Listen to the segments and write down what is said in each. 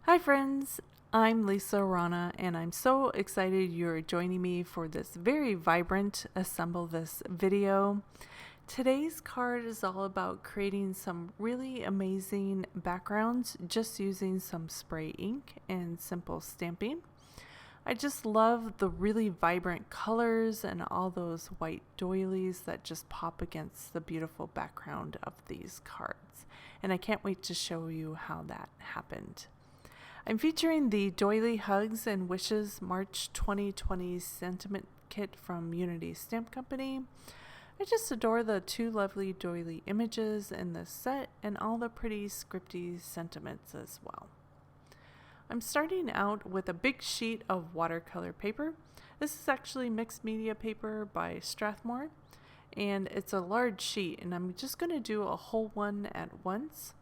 Hi friends, I'm Lisa Arana and I'm so excited you're joining me for this very vibrant Assemble This video. Today's card is all about creating some really amazing backgrounds just using some spray ink and simple stamping. I just love the really vibrant colors and all those white doilies that just pop against the beautiful background of these cards. And I can't wait to show you how that happened. I'm featuring the Doily Hugs and Wishes March 2020 Sentiment Kit from Unity Stamp Company. I just adore the two lovely doily images in this set and all the pretty scripty sentiments as well. I'm starting out with a big sheet of watercolor paper. This is actually mixed media paper by Strathmore, and it's a large sheet, and I'm just going to do a whole one at once.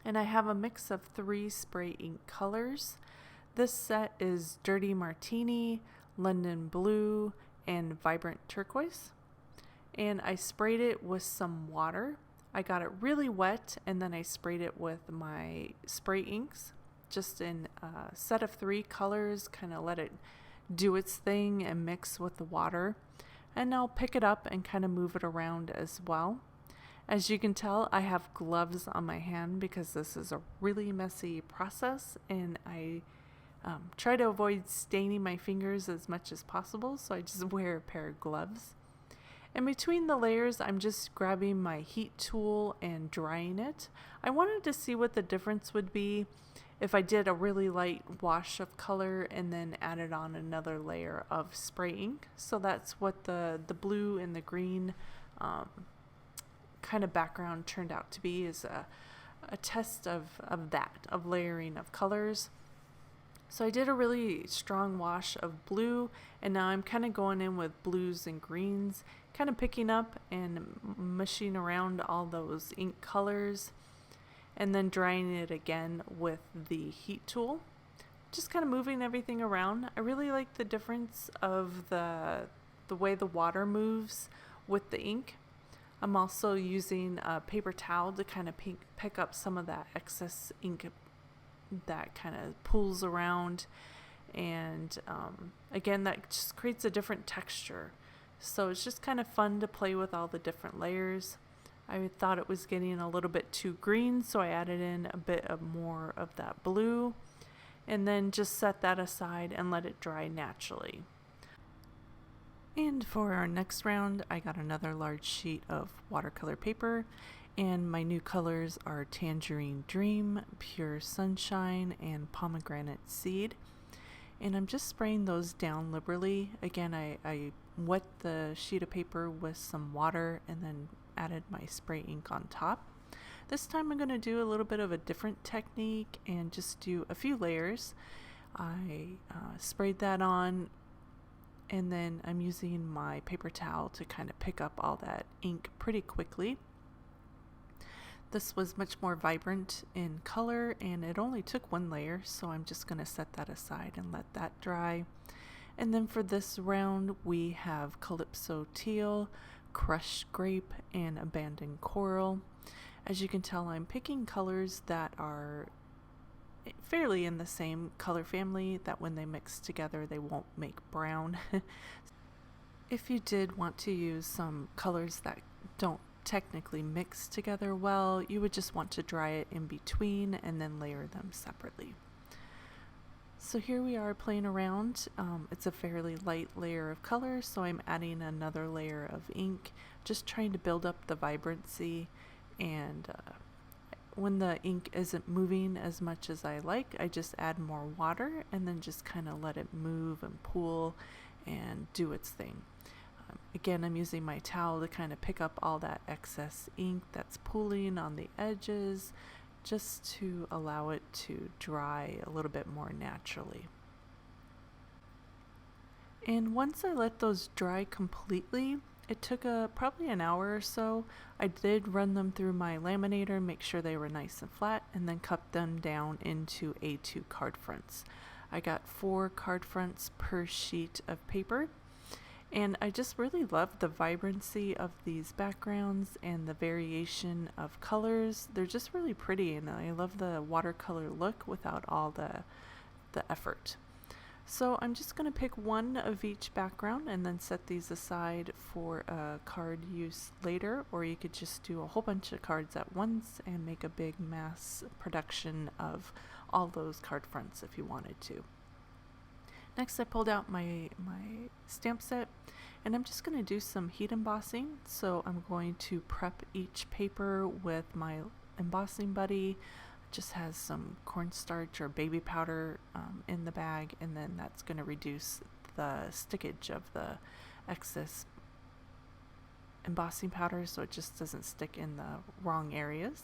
And I have a mix of 3 spray ink colors. This set is Dirty Martini, London Blue, and Vibrant Turquoise. And I sprayed it with some water. I got it really wet and then I sprayed it with my spray inks, just in a set of 3 colors, kind of let it do its thing and mix with the water. And I'll pick it up and kind of move it around as well. As you can tell, I have gloves on my hand because this is a really messy process, and I try to avoid staining my fingers as much as possible, so I just wear a pair of gloves. And between the layers, I'm just grabbing my heat tool and drying it. I wanted to see what the difference would be if I did a really light wash of color and then added on another layer of spray ink. So that's what the blue and the green kind of background turned out to be, is a test of layering of colors. So I did a really strong wash of blue, and now I'm kind of going in with blues and greens, kind of picking up and mushing around all those ink colors, and then drying it again with the heat tool. Just kind of moving everything around. I really like the difference of the way the water moves with the ink. I'm also using a paper towel to kind of pick up some of that excess ink that kind of pools around, and again, that just creates a different texture. So it's just kind of fun to play with all the different layers. I thought it was getting a little bit too green, so I added in a bit of more of that blue, and then just set that aside and let it dry naturally. And for our next round, I got another large sheet of watercolor paper, and my new colors are Tangerine Dream, Pure Sunshine, and Pomegranate Seed. And I'm just spraying those down liberally. Again, I wet the sheet of paper with some water and then added my spray ink on top. This time I'm going to do a little bit of a different technique and just do a few layers. I sprayed that on, and then I'm using my paper towel to kind of pick up all that ink pretty quickly. This was much more vibrant in color, and it only took 1 layer, so I'm just going to set that aside and let that dry. And then for this round, we have Calypso Teal, Crushed Grape, and Abandoned Coral. As you can tell, I'm picking colors that are fairly in the same color family, that when they mix together they won't make brown. If you did want to use some colors that don't technically mix together well, you would just want to dry it in between and then layer them separately. So here we are playing around. It's a fairly light layer of color, so I'm adding another layer of ink, just trying to build up the vibrancy. And when the ink isn't moving as much as I like, I just add more water and then just kind of let it move and pool and do its thing. Again, I'm using my towel to kind of pick up all that excess ink that's pooling on the edges, just to allow it to dry a little bit more naturally. And once I let those dry completely, it took probably an hour or so. I did run them through my laminator, make sure they were nice and flat, and then cut them down into A2 card fronts. I got 4 card fronts per sheet of paper. And I just really love the vibrancy of these backgrounds and the variation of colors. They're just really pretty, and I love the watercolor look without all the effort. So I'm just going to pick one of each background and then set these aside for card use later, or you could just do a whole bunch of cards at once and make a big mass production of all those card fronts if you wanted to. Next, I pulled out my stamp set, and I'm just going to do some heat embossing. So I'm going to prep each paper with my embossing buddy. It just has some cornstarch or baby powder in the bag, and then that's going to reduce the stickage of the excess embossing powder so it just doesn't stick in the wrong areas.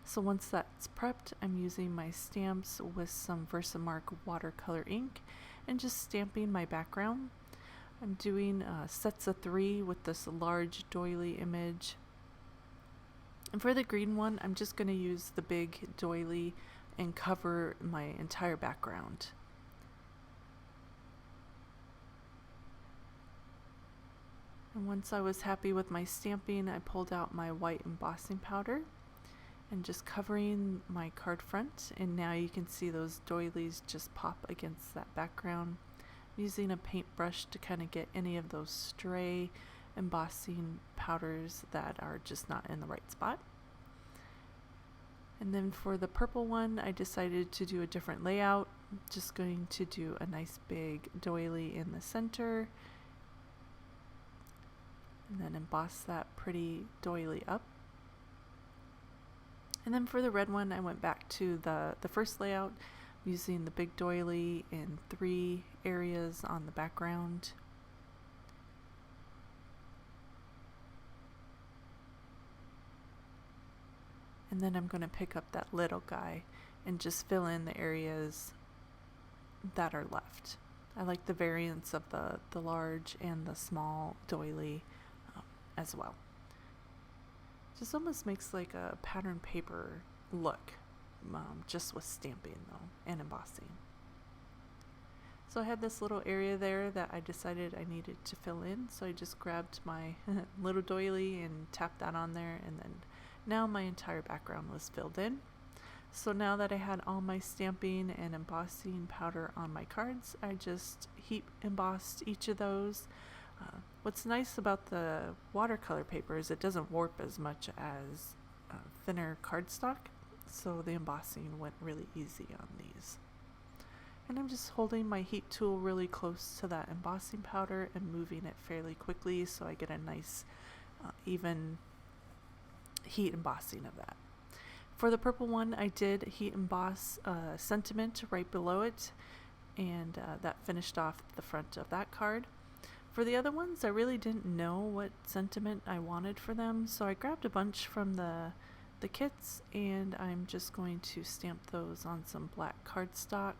So once that's prepped, I'm using my stamps with some Versamark watercolor ink and just stamping my background. I'm doing sets of 3 with this large doily image. And for the green one, I'm just going to use the big doily and cover my entire background. And once I was happy with my stamping, I pulled out my white embossing powder and just covering my card front, and now you can see those doilies just pop against that background. I'm using a paintbrush to kind of get any of those stray embossing powders that are just not in the right spot. And then for the purple one, I decided to do a different layout. I'm just going to do a nice big doily in the center and then emboss that pretty doily up. And then for the red one, I went back to the first layout, using the big doily in 3 areas on the background. And then I'm going to pick up that little guy and just fill in the areas that are left. I like the variance of the large and the small doily as well. Just almost makes like a pattern paper look, just with stamping though and embossing. So I had this little area there that I decided I needed to fill in, so I just grabbed my little doily and tapped that on there, and then now my entire background was filled in. So now that I had all my stamping and embossing powder on my cards, I just heat embossed each of those. What's nice about the watercolor paper is it doesn't warp as much as thinner cardstock, so the embossing went really easy on these. And I'm just holding my heat tool really close to that embossing powder and moving it fairly quickly so I get a nice even heat embossing of that. For the purple one, I did heat emboss sentiment right below it, and that finished off the front of that card. For the other ones, I really didn't know what sentiment I wanted for them, so I grabbed a bunch from the kits, and I'm just going to stamp those on some black cardstock.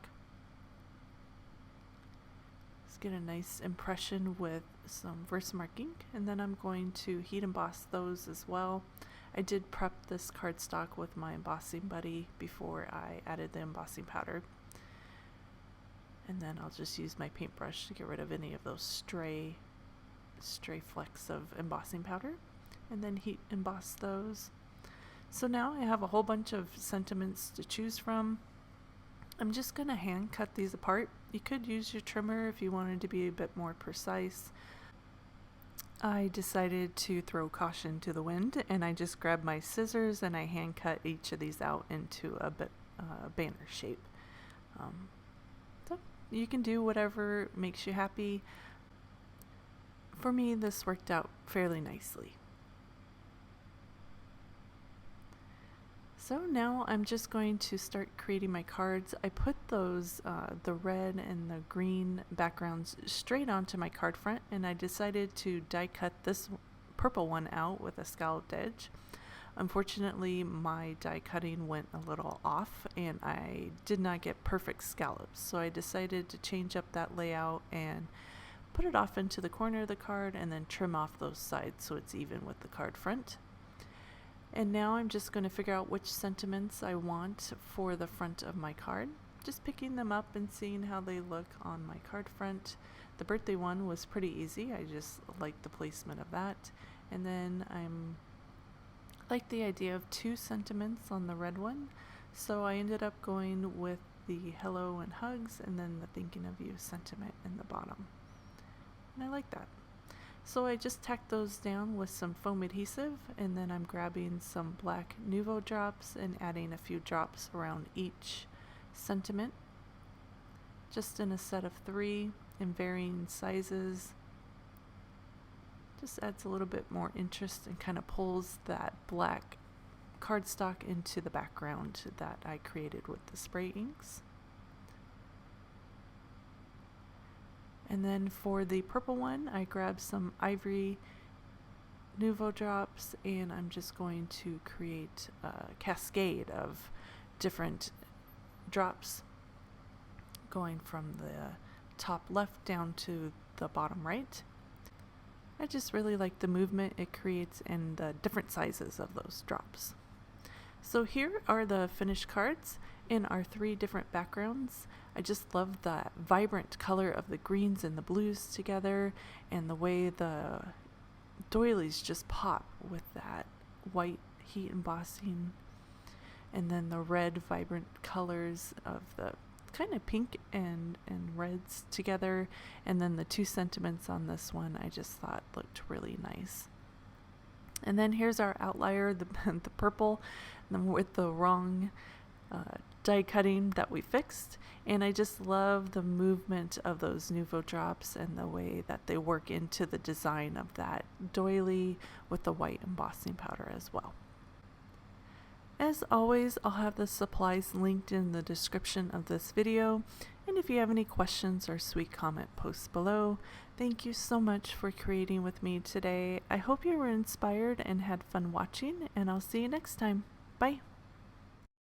Let's get a nice impression with some Versamark ink, and then I'm going to heat emboss those as well. I did prep this cardstock with my embossing buddy before I added the embossing powder. And then I'll just use my paintbrush to get rid of any of those stray flecks of embossing powder, and then heat emboss those. So now I have a whole bunch of sentiments to choose from. I'm just going to hand cut these apart. You could use your trimmer if you wanted to be a bit more precise. I decided to throw caution to the wind, and I just grabbed my scissors and I hand cut each of these out into a banner shape. So you can do whatever makes you happy. For me, this worked out fairly nicely. So now I'm just going to start creating my cards. I put those, the red and the green backgrounds straight onto my card front, and I decided to die cut this purple one out with a scalloped edge. Unfortunately, my die cutting went a little off and I did not get perfect scallops, so I decided to change up that layout and put it off into the corner of the card and then trim off those sides so it's even with the card front. And now I'm just going to figure out which sentiments I want for the front of my card. Just picking them up and seeing how they look on my card front. The birthday one was pretty easy. I just liked the placement of that. And then I'm like the idea of 2 sentiments on the red one. So I ended up going with the hello and hugs and then the thinking of you sentiment in the bottom. And I like that. So I just tacked those down with some foam adhesive, and then I'm grabbing some black Nuvo drops and adding a few drops around each sentiment, just in a set of 3 in varying sizes. Just adds a little bit more interest and kind of pulls that black cardstock into the background that I created with the spray inks. And then for the purple one, I grabbed some ivory Nuvo drops, and I'm just going to create a cascade of different drops going from the top left down to the bottom right. I just really like the movement it creates and the different sizes of those drops. So here are the finished cards in our 3 different backgrounds. I just love the vibrant color of the greens and the blues together, and the way the doilies just pop with that white heat embossing, and then the red vibrant colors of the kind of pink and reds together, and then the 2 sentiments on this one I just thought looked really nice. And then here's our outlier, the purple, with the wrong die cutting that we fixed, and I just love the movement of those Nuvo drops and the way that they work into the design of that doily with the white embossing powder as well. As always, I'll have the supplies linked in the description of this video, and if you have any questions or sweet comment, posts below. Thank you so much for creating with me today. I hope you were inspired and had fun watching, and I'll see you next time. Bye!